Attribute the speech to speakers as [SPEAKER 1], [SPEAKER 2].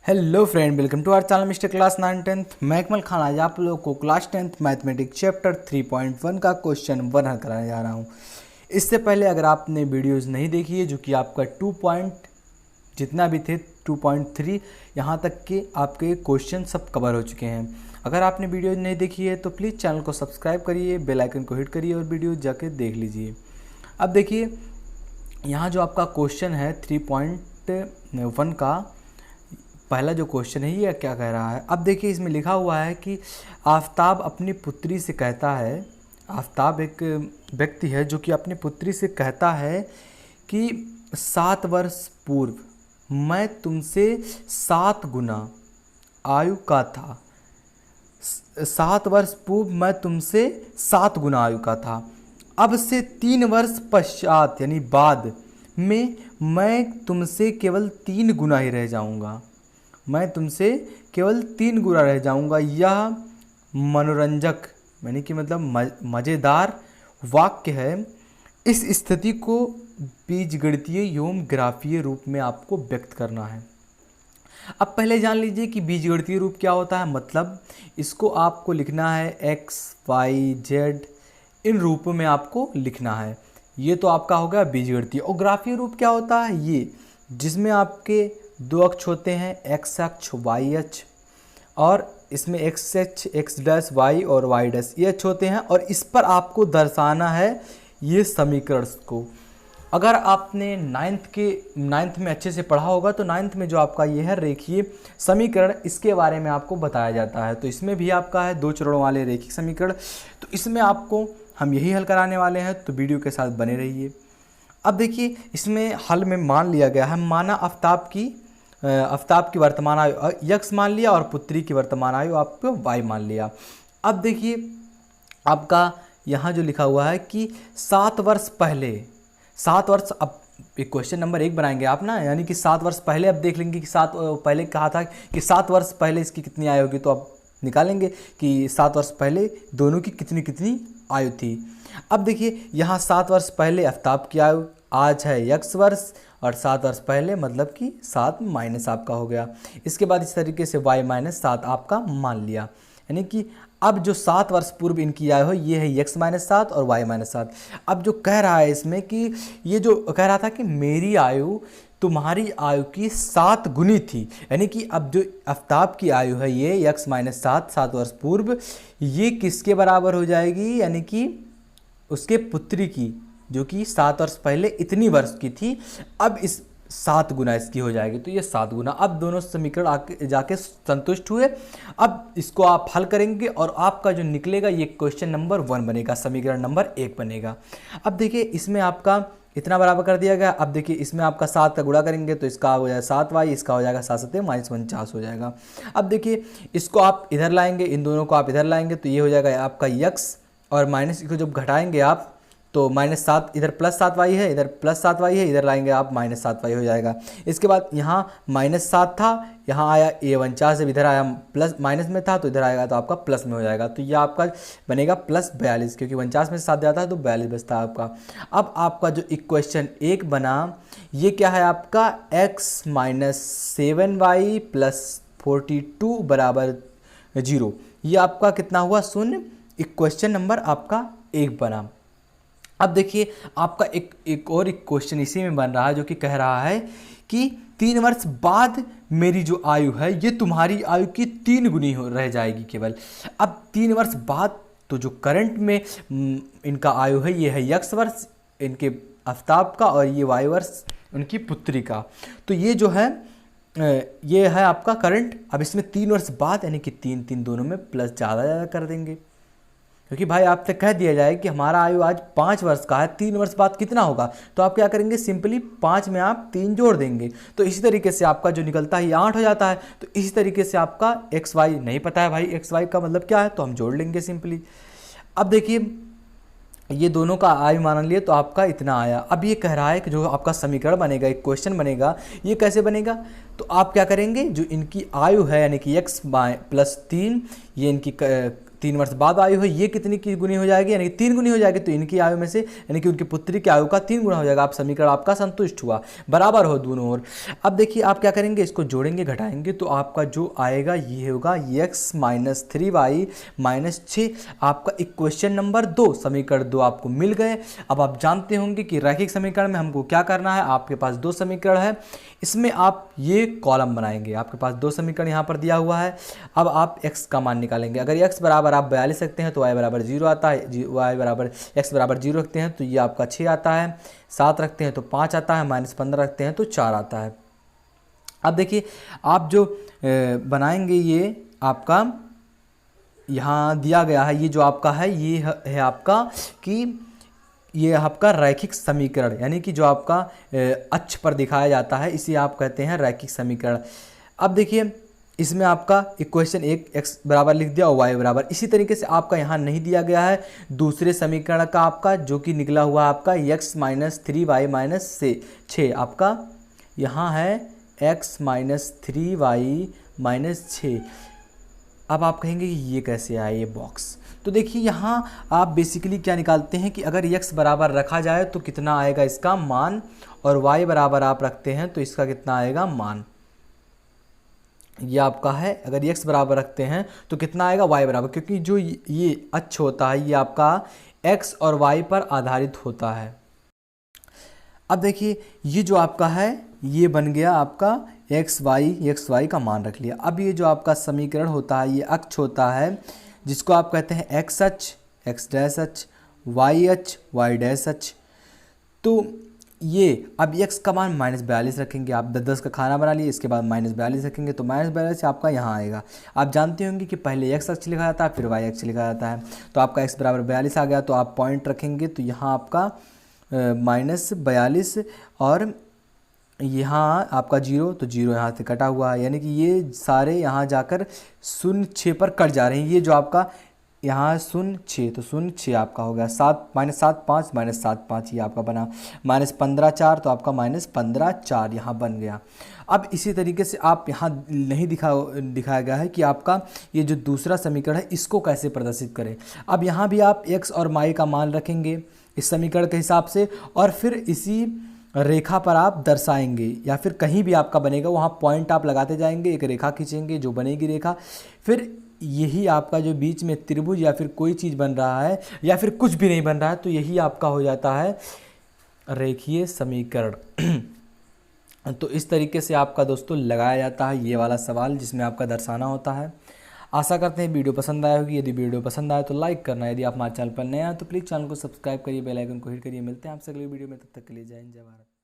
[SPEAKER 1] Hello friend, welcome to our channel mister class 9-10। मैं अकमल खान आज आप लोगों को क्लास 10th मैथमेटिक्स चैप्टर 3.1 का क्वेश्चन 1 हल कराने जा रहा हूँ। इससे पहले अगर आपने वीडियोस नहीं देखी है, जो कि आपका 2 पॉइंट जितना भी थे 2.3 यहाँ तक के आपके क्वेश्चन सब कवर हो चुके हैं। अगर आपने वीडियो नहीं देखी है तो प्लीज़ चैनल को सब्सक्राइब करिए, बेल आइकन को हिट करिए और वीडियो जाके देख लीजिए। अब देखिए, यहाँ जो आपका क्वेश्चन है 3.1 का पहला जो क्वेश्चन है ये क्या कह रहा है। अब देखिए, इसमें लिखा हुआ है कि आफताब अपनी पुत्री से कहता है, आफताब एक व्यक्ति है जो कि अपनी पुत्री से कहता है कि 7 वर्ष पूर्व मैं तुमसे 7 गुना आयु का था। 7 वर्ष पूर्व मैं तुमसे 7 गुना आयु का था। अब से 3 वर्ष पश्चात यानी बाद में मैं तुमसे केवल 3 गुना ही रह जाऊंगा। मैं तुमसे केवल 3 गुना रह जाऊंगा। यह मनोरंजक यानी कि मतलब मज़ेदार वाक्य है। इस स्थिति को बीजगणितीय एवं ग्राफीय रूप में आपको व्यक्त करना है। अब पहले जान लीजिए कि बीजगणितीय रूप क्या होता है। मतलब इसको आपको लिखना है x, y, z इन रूपों में आपको लिखना है। ये तो आपका हो गया बीजगणितीय। और ग्राफीय रूप क्या होता है, ये जिसमें आपके 2 अक्ष होते हैं, x अक्ष, y अक्ष, और इसमें x अक्ष, x डैश y और y डैश ये अक्ष होते हैं, और इस पर आपको दर्शाना है ये समीकरण को। अगर आपने नाइन्थ में अच्छे से पढ़ा होगा तो नाइन्थ में जो आपका ये है रेखीय समीकरण, इसके बारे में आपको बताया जाता है। तो इसमें भी आपका है 2 चरणों वाले रेखीय समीकरण, तो इसमें आपको हम यही हल कराने वाले हैं, तो वीडियो के साथ बने रहिए। अब देखिए, इसमें हल में मान लिया गया है, माना आफताब की वर्तमान आयु x मान लिया और पुत्री की वर्तमान आयु आपको y मान लिया। अब देखिए, आपका यहाँ जो लिखा हुआ है कि 7 वर्ष पहले, 7 वर्ष, अब एक क्वेश्चन नंबर 1 बनाएंगे आप ना, यानी कि 7 वर्ष पहले। अब देख लेंगे कि पहले कहा था कि 7 वर्ष पहले इसकी कितनी आयु होगी, तो अब निकालेंगे कि 7 वर्ष पहले दोनों की कितनी कितनी आयु थी। अब देखिए, यहाँ 7 वर्ष पहले आफताब की आयु आज है x वर्ष, और 7 वर्ष पहले मतलब कि 7 माइनस आपका हो गया। इसके बाद इस तरीके से y माइनस 7 आपका मान लिया, यानी कि अब जो 7 वर्ष पूर्व इनकी आयु है ये है x माइनस 7 और y माइनस 7। अब जो कह रहा है इसमें कि ये जो कह रहा था कि मेरी आयु तुम्हारी आयु की 7 गुनी थी, यानी कि अब जो आफताब की आयु है ये x माइनस 7 वर्ष पूर्व, ये किसके बराबर हो जाएगी, यानी कि उसके पुत्री की, जो कि 7 वर्ष पहले इतनी वर्ष की थी। अब इस 7 गुना इसकी हो जाएगी, तो ये 7 गुना। अब दोनों समीकरण आके जाके संतुष्ट हुए। अब इसको आप हल करेंगे और आपका जो निकलेगा ये क्वेश्चन नंबर 1 बनेगा, समीकरण नंबर 1 बनेगा। अब देखिए, इसमें आपका इतना बराबर कर दिया गया। अब देखिए, इसमें आपका 7 का गुणा करेंगे तो इसका हो जाएगा 7y, इसका हो जाएगा 7 7 माइनस 49 हो जाएगा। अब देखिए, इसको आप इधर लाएंगे, इन दोनों को आप इधर लाएंगे तो ये हो जाएगा आपका x, और माइनस को जब घटाएंगे आप तो -7, इधर +7y है, इधर +7y है, इधर लाएंगे आप -7y हो जाएगा। इसके बाद यहाँ -7 था, यहाँ आया A49, जब इधर आया प्लस माइनस में था तो इधर आएगा तो आपका प्लस में हो जाएगा। तो ये आपका बनेगा +42, क्योंकि 49 में से 7 जाता है तो 42 बचता है आपका। अब आपका जो इक्वेशन 1 बना ये क्या है आपका, x माइनस 7y प्लस 42 बराबर 0। ये आपका कितना हुआ, 0। इक्वेशन नंबर आपका 1 बना। अब देखिए, आपका एक और क्वेश्चन इसी में बन रहा है, जो कि कह रहा है कि 3 वर्ष बाद मेरी जो आयु है ये तुम्हारी आयु की 3 गुनी रह जाएगी केवल। अब 3 वर्ष बाद तो जो करंट में इनका आयु है ये है x वर्ष इनके आफताब का, और ये y वर्ष उनकी पुत्री का। तो ये जो है ये है आपका करंट। अब इसमें 3 वर्ष बाद यानी कि 3 दोनों में प्लस ज़्यादा कर देंगे, क्योंकि भाई आपसे कह दिया जाए कि हमारा आयु आज 5 वर्ष का है, 3 वर्ष बाद कितना होगा, तो आप क्या करेंगे, सिंपली 5 में आप 3 जोड़ देंगे। तो इसी तरीके से आपका जो निकलता है ये 8 हो जाता है। तो इसी तरीके से आपका एक्स वाई नहीं पता है भाई, एक्स वाई का मतलब क्या है, तो हम जोड़ लेंगे सिंपली। अब देखिए, ये दोनों का आयु मान लिए तो आपका इतना आया। अब ये कह रहा है कि जो आपका समीकरण बनेगा, एक क्वेश्चन बनेगा, ये कैसे बनेगा, तो आप क्या करेंगे, जो इनकी आयु है यानी कि x + 3 ये इनकी 3 वर्ष बाद आयु है, ये कितनी की गुनी हो जाएगी, यानी कि 3 गुनी हो जाएगी। तो इनकी आयु में से यानी कि उनकी पुत्री की आयु का 3 गुना हो जाएगा। आप समीकरण आपका संतुष्ट हुआ, बराबर हो दोनों ओर। अब देखिए आप क्या करेंगे, इसको जोड़ेंगे घटाएंगे तो आपका जो आएगा ये होगा x माइनस 3y माइनस 6। आपका इक्वेशन नंबर 2, समीकरण 2 आपको मिल गए। अब आप जानते होंगे कि रैखिक समीकरण में हमको क्या करना है। आपके पास 2 समीकरण है, इसमें आप ये कॉलम बनाएंगे। आपके पास 2 समीकरण यहाँ पर दिया हुआ है। अब आप x का मान निकालेंगे। अगर x बराबर आप 42 रखते हैं तो y बराबर 0 आता है, y बराबर x बराबर 0 रखते हैं तो ये आपका 6 आता है, 7 रखते हैं तो 5 आता है, माइनस 15 रखते हैं तो 4 आता है। अब देखिए आप जो बनाएंगे ये आपका यहाँ दिया गया है, ये जो आपका है ये है आपका कि ये आपका रैखिक समीकरण, यानी कि जो आपका अक्ष पर दिखाया जाता है इसे आप कहते हैं रैखिक समीकरण। अब देखिए इसमें आपका इक्वेशन 1 x बराबर लिख दिया और y बराबर, इसी तरीके से आपका यहाँ नहीं दिया गया है दूसरे समीकरण का आपका जो कि निकला हुआ आपका x माइनस 3y माइनस 6। आपका यहाँ है x माइनस 3y माइनस 6। अब आप कहेंगे कि ये कैसे आया ये बॉक्स। तो देखिए यहाँ आप बेसिकली क्या निकालते हैं कि अगर x बराबर रखा जाए तो कितना आएगा इसका मान, और y बराबर आप रखते हैं तो इसका कितना आएगा मान। ये आपका है, अगर x बराबर रखते हैं तो कितना आएगा y बराबर, क्योंकि जो ये अक्ष होता है ये आपका x और y पर आधारित होता है। अब देखिए ये जो आपका है ये बन गया आपका x y का मान रख लिया। अब ये जो आपका समीकरण होता है ये अक्ष होता है जिसको आप कहते हैं x अक्ष, x डैश अक्ष, y अक्ष, y डैश अक्ष। तो ये अब x का मान -42 रखेंगे। आप 10 का खाना बना लिए, इसके बाद -42 रखेंगे तो -42 आपका यहाँ आएगा। आप जानते होंगे कि पहले x अक्ष लिखा जाता है फिर y अक्ष लिखा जाता है। तो आपका x बराबर 42 आ गया तो आप पॉइंट रखेंगे तो यहाँ आपका -42 और यहाँ आपका 0, तो 0 यहाँ से कटा हुआ है, यानी कि ये सारे यहाँ जाकर 0,6 पर कट जा रहे हैं। ये जो आपका यहाँ 0,6 तो 0,6 आपका हो गया, 7 -7 5 -7 5 ये आपका बना, -15 4 तो आपका -15 4 यहाँ बन गया। अब इसी तरीके से आप यहाँ नहीं दिखाया गया है कि आपका ये जो दूसरा समीकरण है इसको कैसे प्रदर्शित करें। अब यहाँ भी आप x और y का मान रखेंगे इस समीकरण के हिसाब से, और फिर इसी रेखा पर आप दर्शाएंगे, या फिर कहीं भी आपका बनेगा वहाँ पॉइंट आप लगाते जाएंगे, एक रेखा खींचेंगे जो बनेगी रेखा, फिर यही आपका जो बीच में त्रिभुज या फिर कोई चीज़ बन रहा है या फिर कुछ भी नहीं बन रहा है तो यही आपका हो जाता है रेखीय समीकरण। तो इस तरीके से आपका दोस्तों लगाया जाता है ये वाला सवाल जिसमें आपका दर्शाना होता है। आशा करते हैं वीडियो पसंद आया होगी। यदि वीडियो पसंद आए तो लाइक करना, यदि आप हमारे चैनल पर नए हैं तो प्लीज़ चैनल को सब्सक्राइब करिए, बेल आइकन को हिट करिए। मिलते हैं आपसे अगली वीडियो में, तब तक के लिए जय हिंद जय भारत।